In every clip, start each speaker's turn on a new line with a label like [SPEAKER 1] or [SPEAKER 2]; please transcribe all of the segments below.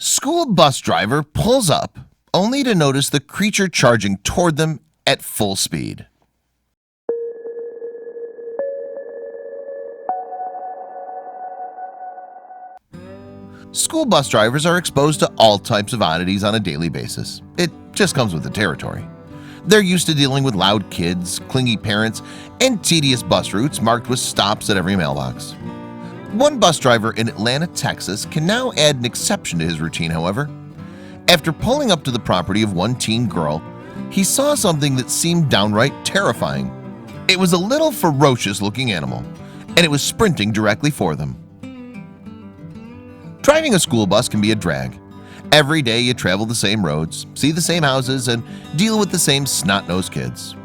[SPEAKER 1] School bus driver pulls up, only to notice the creature charging toward them at full speed. School bus drivers are exposed to all types of oddities on a daily basis. It just comes with the territory. They're used to dealing with loud kids, clingy parents, and tedious bus routes marked with stops at every mailbox. One bus driver in Atlanta, Texas can now add an exception to his routine, however. After pulling up to the property of one teen girl, he saw something that seemed downright terrifying. It was a little ferocious looking animal, and it was sprinting directly for them. Driving a school bus can be a drag. Every day you travel the same roads, see the same houses, and deal with the same snot-nosed kids.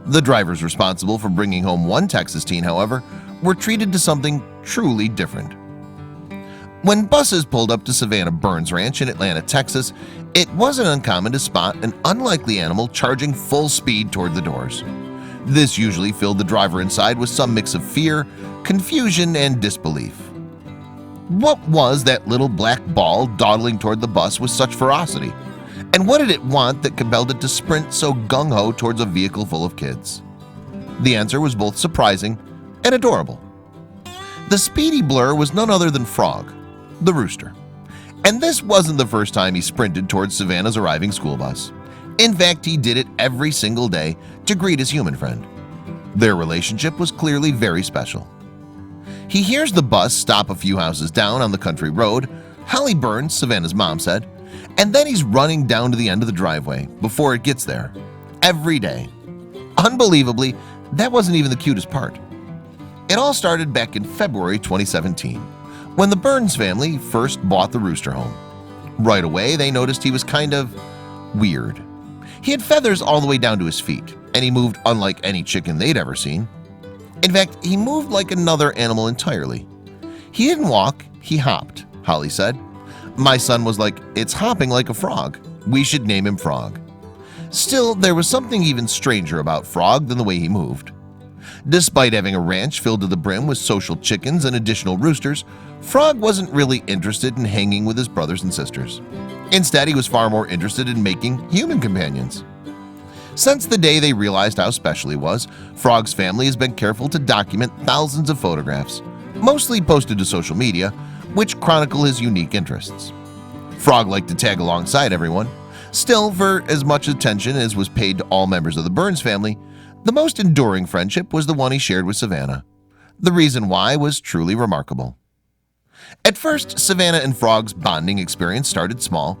[SPEAKER 1] The drivers responsible for bringing home one Texas teen, however, were treated to something truly different. When buses pulled up to Savannah Burns Ranch in Atlanta, Texas, it wasn't uncommon to spot an unlikely animal charging full speed toward the doors. This usually filled the driver inside with some mix of fear, confusion, and disbelief. What was that little black ball dawdling toward the bus with such ferocity? And what did it want that compelled it to sprint so gung-ho towards a vehicle full of kids? The answer was both surprising and adorable. The speedy blur was none other than Frog, the rooster. And this wasn't the first time he sprinted towards Savannah's arriving school bus. In fact, he did it every single day to greet his human friend. Their relationship was clearly very special. He hears the bus stop a few houses down on the country road, Holly Burns, Savannah's mom, said, and then he's running down to the end of the driveway before it gets there. Every day. Unbelievably, that wasn't even the cutest part. It all started back in February 2017, when the Burns family first bought the rooster home. Right away, they noticed he was kind of weird. He had feathers all the way down to his feet, and he moved unlike any chicken they'd ever seen. In fact, he moved like another animal entirely. He didn't walk, he hopped, Holly said. My son was like, "It's hopping like a frog. We should name him Frog." Still, there was something even stranger about Frog than the way he moved. Despite having a ranch filled to the brim with social chickens and additional roosters, Frog wasn't really interested in hanging with his brothers and sisters. Instead, he was far more interested in making human companions. Since the day they realized how special he was, Frog's family has been careful to document thousands of photographs, mostly posted to social media, which chronicle his unique interests. Frog liked to tag alongside everyone. Still, for as much attention as was paid to all members of the Burns family, the most enduring friendship was the one he shared with Savannah. The reason why was truly remarkable. At first, Savannah and Frog's bonding experience started small.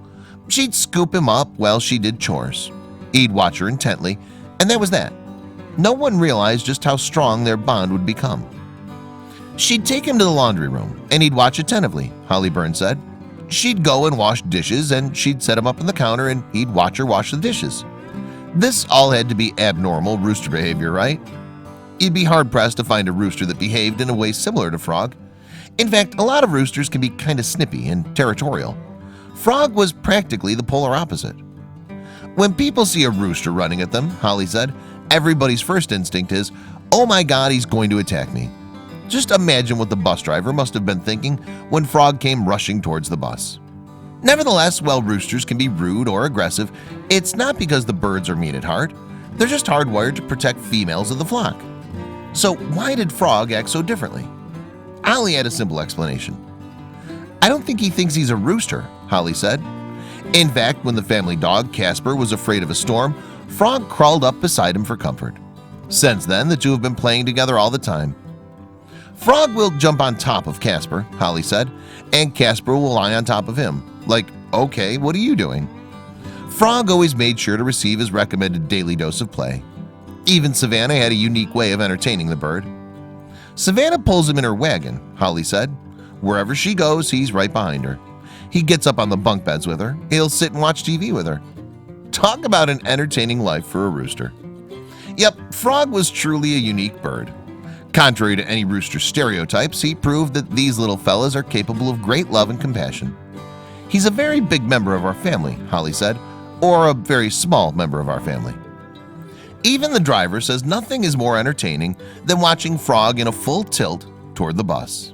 [SPEAKER 1] She'd scoop him up while she did chores. He'd watch her intently, and that was that. No one realized just how strong their bond would become. She'd take him to the laundry room, and he'd watch attentively, Holly Burns said. She'd go and wash dishes, and she'd set him up on the counter, and he'd watch her wash the dishes. This all had to be abnormal rooster behavior, right? You'd be hard-pressed to find a rooster that behaved in a way similar to Frog. In fact, a lot of roosters can be kind of snippy and territorial. Frog was practically the polar opposite. When people see a rooster running at them, Holly said, everybody's first instinct is, "Oh my God, he's going to attack me." Just imagine what the bus driver must have been thinking when Frog came rushing towards the bus. Nevertheless, while roosters can be rude or aggressive, it's not because the birds are mean at heart. They're just hardwired to protect females of the flock. So why did Frog act so differently? Holly had a simple explanation. "I don't think he thinks he's a rooster," Holly said. In fact, when the family dog, Casper, was afraid of a storm, Frog crawled up beside him for comfort. Since then, the two have been playing together all the time. Frog will jump on top of Casper, Holly said, and Casper will lie on top of him. Like, "Okay, what are you doing?" Frog always made sure to receive his recommended daily dose of play. Even Savannah had a unique way of entertaining the bird. Savannah pulls him in her wagon, Holly said. Wherever she goes, he's right behind her. He gets up on the bunk beds with her. He'll sit and watch TV with her. Talk about an entertaining life for a rooster. Yep, Frog was truly a unique bird. Contrary to any rooster stereotypes, he proved that these little fellas are capable of great love and compassion. He's a very big member of our family, Holly said, or a very small member of our family. Even the driver says nothing is more entertaining than watching Frog in a full tilt toward the bus.